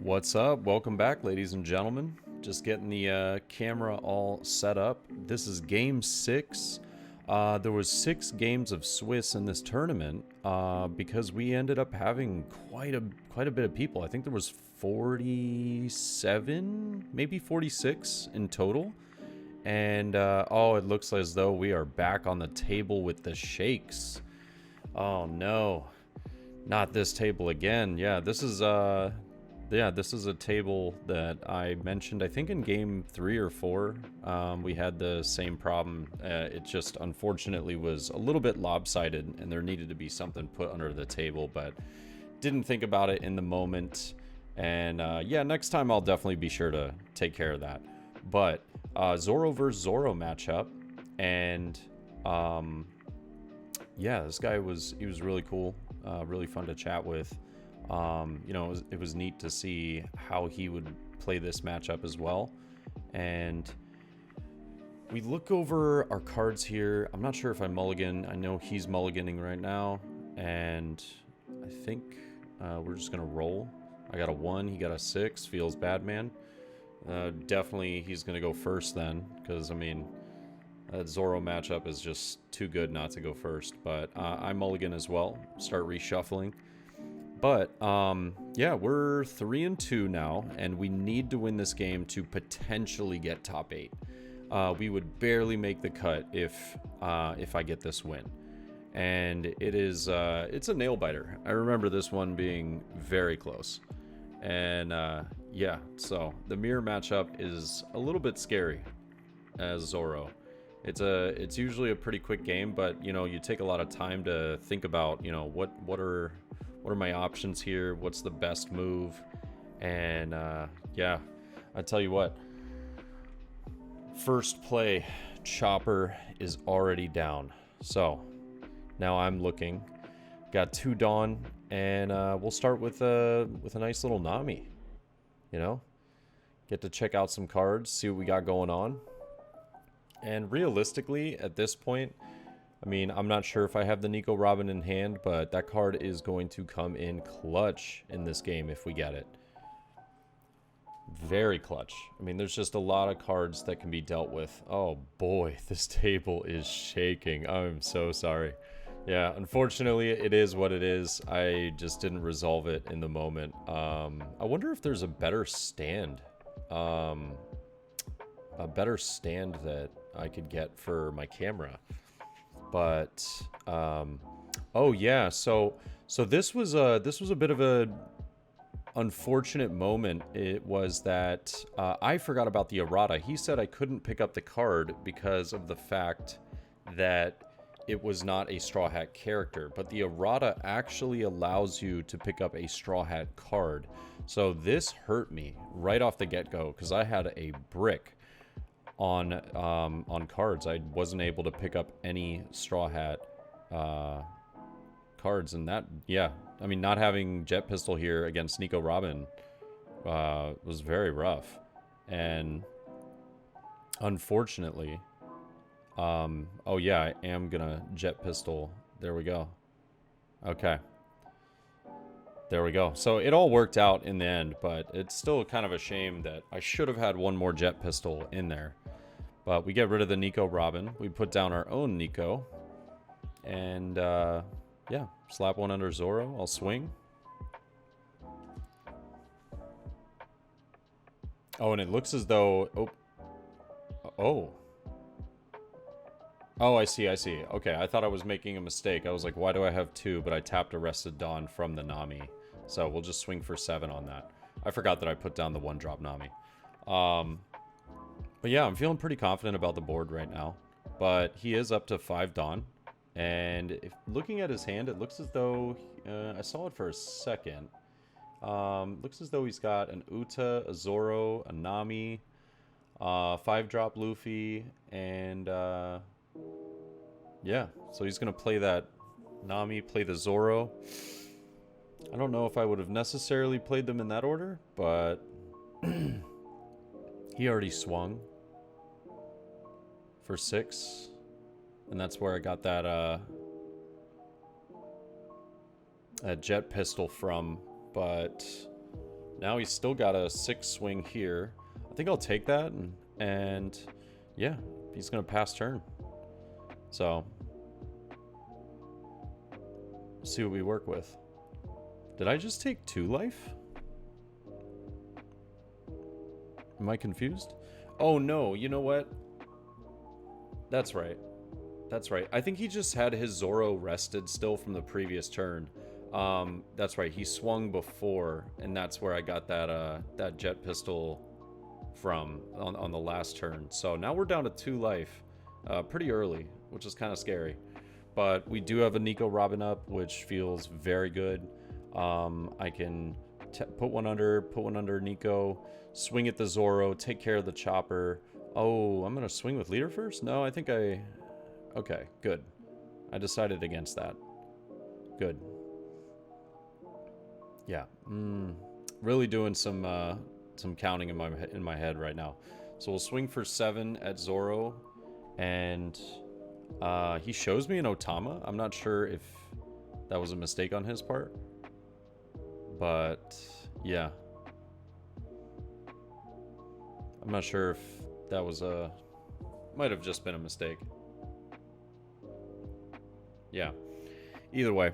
What's up? Welcome back, ladies and gentlemen. Just getting the camera all set up. This is game 6. There was 6 games of Swiss in this tournament because we ended up having quite a bit of people. I think there was 47, maybe 46 in total. And oh, it looks as though we are back on the table with the shakes. Oh no, not this table again. Yeah, this is a table that I mentioned, I think in game 3 or 4. We had the same problem. It just unfortunately was a little bit lopsided and there needed to be something put under the table, but didn't think about it in the moment. And yeah, next time I'll definitely be sure to take care of that. But Zoro versus Zoro matchup, and yeah, this guy was really cool, really fun to chat with. You know, it was neat to see how he would play this matchup as well. And we look over our cards here. I'm not sure if I mulligan. I know he's mulliganing right now, and I think we're just gonna roll. I got a 1, he got a 6. Feels bad, man. Definitely he's gonna go first then, because I mean that Zoro matchup is just too good not to go first. But I mulligan as well, start reshuffling. But yeah, we're 3-2 now, and we need to win this game to potentially get top 8. We would barely make the cut if I get this win, and it's a nail biter. I remember this one being very close, and yeah. So the mirror matchup is a little bit scary as Zoro. It's usually a pretty quick game, but you know, you take a lot of time to think about, you know, what are my options here, what's the best move. And yeah, I tell you what, first play Chopper is already down, so now I'm looking, got 2 Dawn, and we'll start with a nice little Nami. You know, get to check out some cards, see what we got going on. And realistically, at this point, I mean, I'm not sure if I have the Nico Robin in hand, but that card is going to come in clutch in this game if we get it. Very clutch. I mean, there's just a lot of cards that can be dealt with. Oh boy, this table is shaking. I'm so sorry. Yeah, unfortunately, it is what it is. I just didn't resolve it in the moment. I wonder if there's a better stand. A better stand that I could get for my camera. But oh yeah, so this was a bit of a unfortunate moment. It was that I forgot about the errata. He said I couldn't pick up the card because of the fact that it was not a Straw Hat character, but the errata actually allows you to pick up a Straw Hat card. So this hurt me right off the get-go because I had a brick on cards. I wasn't able to pick up any Straw Hat cards, and that, yeah, I mean, not having Jet Pistol here against Nico Robin was very rough. And unfortunately, oh yeah, I am gonna Jet Pistol. There we go. Okay. There we go. So it all worked out in the end, but it's still kind of a shame that I should have had one more Jet Pistol in there. But we get rid of the Nico Robin. We put down our own Nico. And, yeah, slap one under Zoro. I'll swing. Oh, and it looks as though... Oh, I see. Okay, I thought I was making a mistake. I was like, why do I have 2? But I tapped Arrested Dawn from the Nami. So we'll just swing for 7 on that. I forgot that I put down the 1-drop Nami. But yeah, I'm feeling pretty confident about the board right now. But he is up to 5 Dawn. And looking at his hand, it looks as though... I saw it for a second. Looks as though he's got an Uta, a Zoro, a Nami, 5-drop Luffy, and... yeah, so he's going to play that Nami, play the Zoro. I don't know if I would have necessarily played them in that order, but he already swung for 6. And that's where I got that Jet Pistol from. But Now he's still got a 6 swing here. I think I'll take that, and yeah, he's going to pass turn. So, see what we work with. Did I just take 2 life? Am I confused? Oh no, you know what? That's right. That's right. I think he just had his Zoro rested still from the previous turn. That's right. He swung before, and that's where I got that jet pistol from on the last turn. So now we're down to 2 life, pretty early, which is kind of scary. But we do have a Nico Robin up, which feels very good. I can put one under Nico, swing at the Zoro, take care of the chopper. Oh, I'm gonna swing with leader first? No, I think okay, good. I decided against that. Good. Yeah. Really doing some counting in my head right now. So we'll swing for 7 at Zoro, and he shows me an Otama. I'm not sure if that was a mistake on his part, but yeah, I'm not sure if that was might have just been a mistake. Yeah. Either way,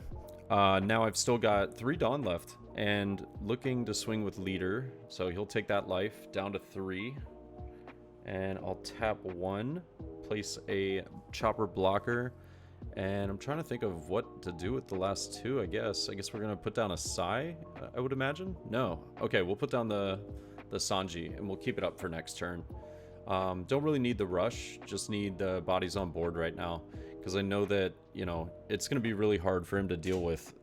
now I've still got 3 Dawn left, and looking to swing with leader, so he'll take that life down to 3, and I'll tap 1, place a chopper blocker, and I'm trying to think of what to do with the last 2. I guess we're gonna put down a Sai, I would imagine. No, okay, we'll put down the Sanji, and we'll keep it up for next turn. Don't really need the rush, just need the bodies on board right now, because I know that, you know, it's going to be really hard for him to deal with.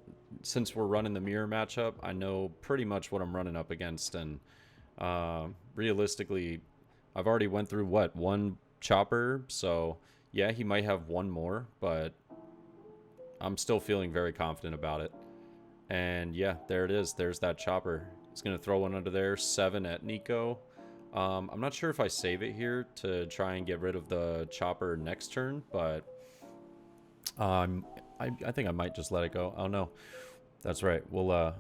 Since we're running the mirror matchup, I know pretty much what I'm running up against, and realistically, I've already went through, what, 1 chopper, so yeah, he might have 1 more, but I'm still feeling very confident about it. And yeah, there it is. There's that chopper. He's going to throw one under there, 7 at Nico. I'm not sure if I save it here to try and get rid of the chopper next turn, but I think I might just let it go. Oh no, that's right. We'll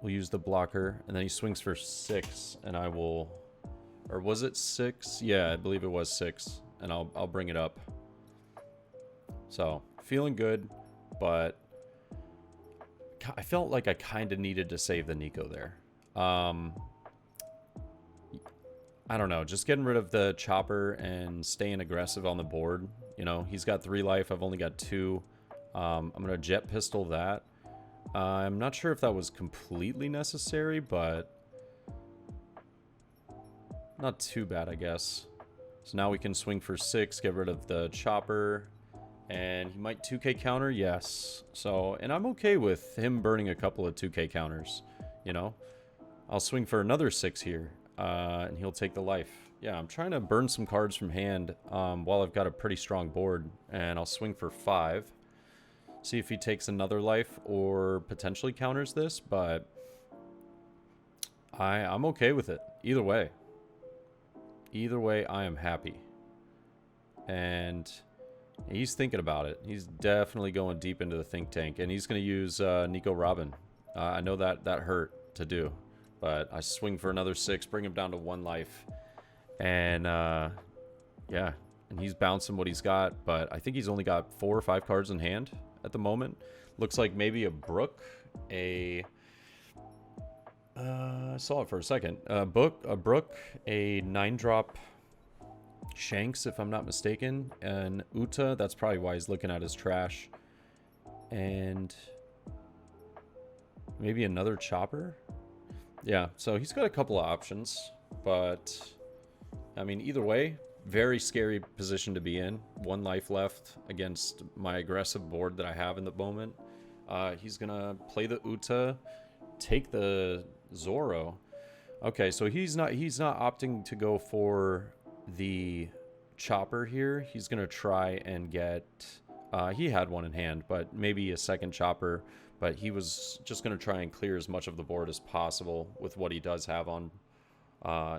use the blocker, and then he swings for 6, and I will, or was it 6? Yeah, I believe it was 6, and I'll bring it up. So feeling good, but I felt like I kind of needed to save the Nico there. I don't know, just getting rid of the chopper and staying aggressive on the board. You know, he's got 3 life, I've only got 2. I'm going to jet pistol that. I'm not sure if that was completely necessary, but not too bad, I guess. So now we can swing for 6, get rid of the chopper, and he might 2k counter, yes. So, and I'm okay with him burning a couple of 2k counters, you know. I'll swing for another 6 here. And he'll take the life. Yeah, I'm trying to burn some cards from hand while I've got a pretty strong board. And I'll swing for 5. See if he takes another life or potentially counters this. But I'm okay with it. Either way. Either way, I am happy. And he's thinking about it. He's definitely going deep into the think tank. And he's going to use Nico Robin. I know that hurt to do. But I swing for another 6, bring him down to 1 life. And, yeah. And he's bouncing what he's got. But I think he's only got 4 or 5 cards in hand at the moment. Looks like maybe a Brook. I saw it for a second. A Brook, a 9-drop Shanks, if I'm not mistaken. An Uta. That's probably why he's looking at his trash. And maybe another Chopper. Yeah, so he's got a couple of options, but I mean, either way, very scary position to be in. 1 life left against my aggressive board that I have in the moment. He's gonna play the Uta, take the Zoro. Okay, so he's not opting to go for the chopper here. He's gonna try and get. He had 1 in hand, but maybe a second chopper. But he was just going to try and clear as much of the board as possible with what he does have on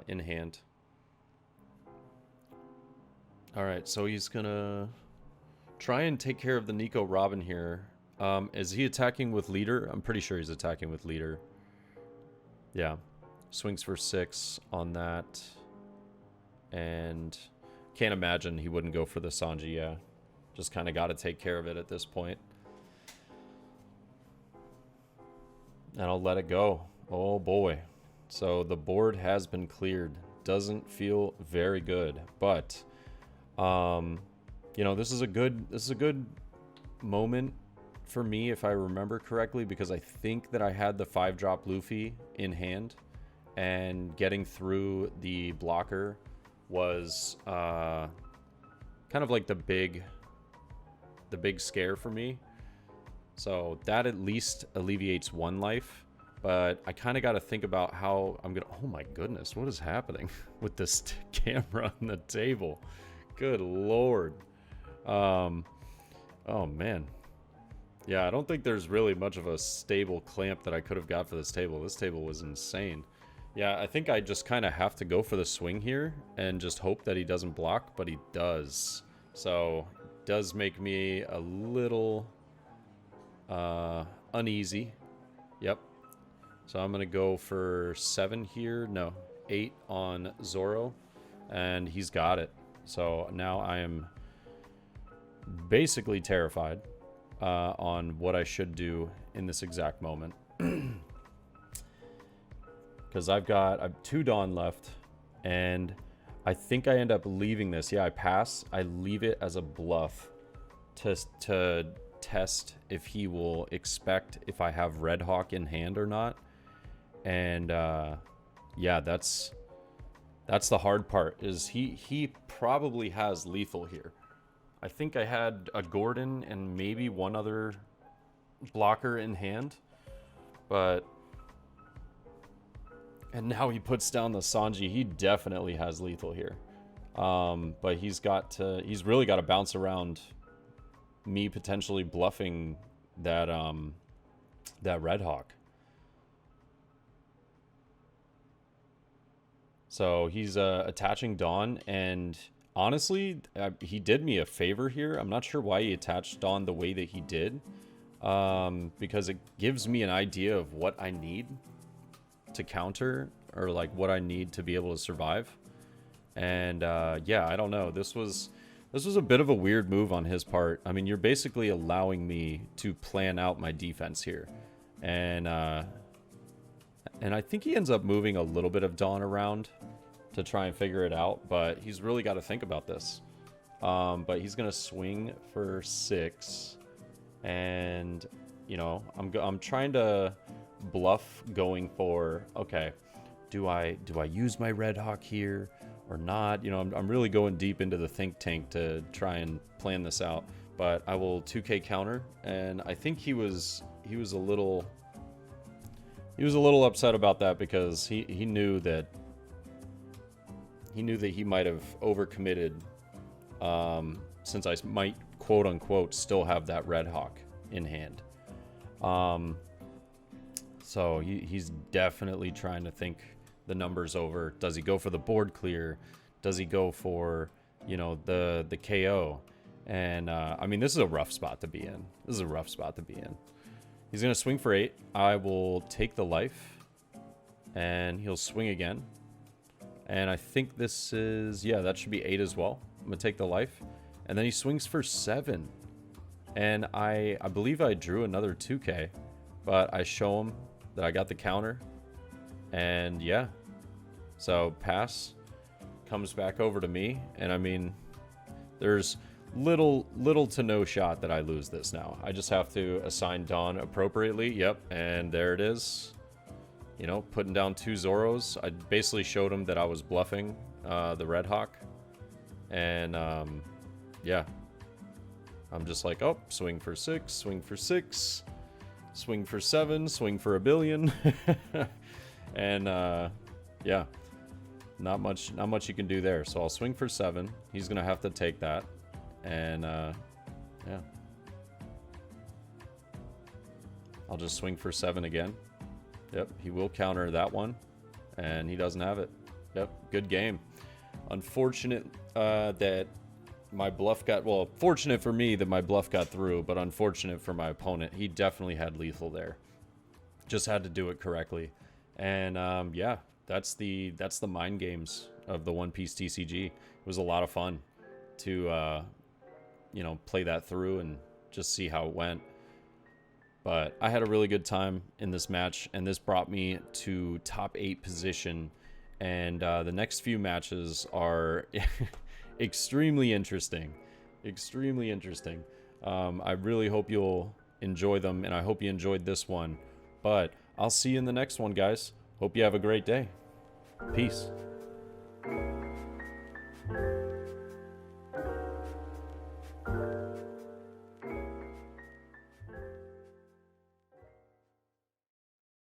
in hand. All right, so he's going to try and take care of the Nico Robin here. Is he attacking with leader? I'm pretty sure he's attacking with leader. Yeah. Swings for 6 on that. And can't imagine he wouldn't go for the Sanji, yeah. Just kind of got to take care of it at this point. And I'll let it go. Oh boy. So the board has been cleared. Doesn't feel very good, but you know, this is a good moment for me, if I remember correctly, because I think that I had the 5-drop Luffy in hand, and getting through the blocker was kind of like the big scare for me. So that at least alleviates 1 life. But I kind of got to think about how I'm going to... Oh my goodness, what is happening with this camera on the table? Good lord. Oh man. Yeah, I don't think there's really much of a stable clamp that I could have got for this table. This table was insane. Yeah, I think I just kind of have to go for the swing here and just hope that he doesn't block, but he does. So, it does make me a little uneasy. Yep. So I'm going to go for 7 here. No, 8 on Zoro. And he's got it. So now I am basically terrified on what I should do in this exact moment. Because I've 2 Dawn left. And I think I end up leaving this. Yeah, I pass. I leave it as a bluff to test if he will expect if I have Red Hawk in hand or not. And yeah, that's the hard part, is he probably has lethal here. I think I had a Gordon and maybe 1 other blocker in hand, but and now he puts down the Sanji. He definitely has lethal here, but he's really got to bounce around me potentially bluffing that Red Hawk. So he's attaching Dawn, and honestly, he did me a favor here. I'm not sure why he attached Dawn the way that he did, because it gives me an idea of what I need to counter, or like what I need to be able to survive. And yeah, I don't know. This was a bit of a weird move on his part. I mean, you're basically allowing me to plan out my defense here, and I think he ends up moving a little bit of Dawn around to try and figure it out, but he's really got to think about this. But he's going to swing for 6, and, you know, I'm trying to bluff going for, okay, do I use my Red Hawk here or not? You know, I'm really going deep into the think tank to try and plan this out, but I will 2k counter, and I think he was a little upset about that, because he knew that he might have overcommitted, since I might quote unquote still have that Red Hawk in hand. So he's definitely trying to think the numbers over. Does he go for the board clear? Does he go for, you know, the KO? And I mean, this is a rough spot to be in. He's going to swing for 8. I will take the life, and he'll swing again. And I think this is, yeah, that should be 8 as well. I'm going to take the life. And then he swings for 7. And I believe I drew another 2k, but I show him that I got the counter. And yeah, so pass comes back over to me. And I mean, there's little to no shot that I lose this now. I just have to assign Dawn appropriately. Yep, and there it is. You know, putting down 2 Zoros. I basically showed him that I was bluffing the Red Hawk. And yeah, I'm just like, oh, swing for 6, swing for 6, swing for 7, swing for a billion. And yeah, not much you can do there. So I'll swing for 7. He's gonna have to take that. And yeah, I'll just swing for 7 again. Yep, he will counter that one, and he doesn't have it. Yep, good game. Unfortunate that my bluff got, well, fortunate for me that my bluff got through, but unfortunate for my opponent. He definitely had lethal there. Just had to do it correctly. And yeah, that's the mind games of the One Piece TCG. It was a lot of fun to you know, play that through and just see how it went. But I had a really good time in this match, and this brought me to top 8 position. And the next few matches are extremely interesting. Extremely interesting. I really hope you'll enjoy them, and I hope you enjoyed this one. But I'll see you in the next one, guys. Hope you have a great day. Peace.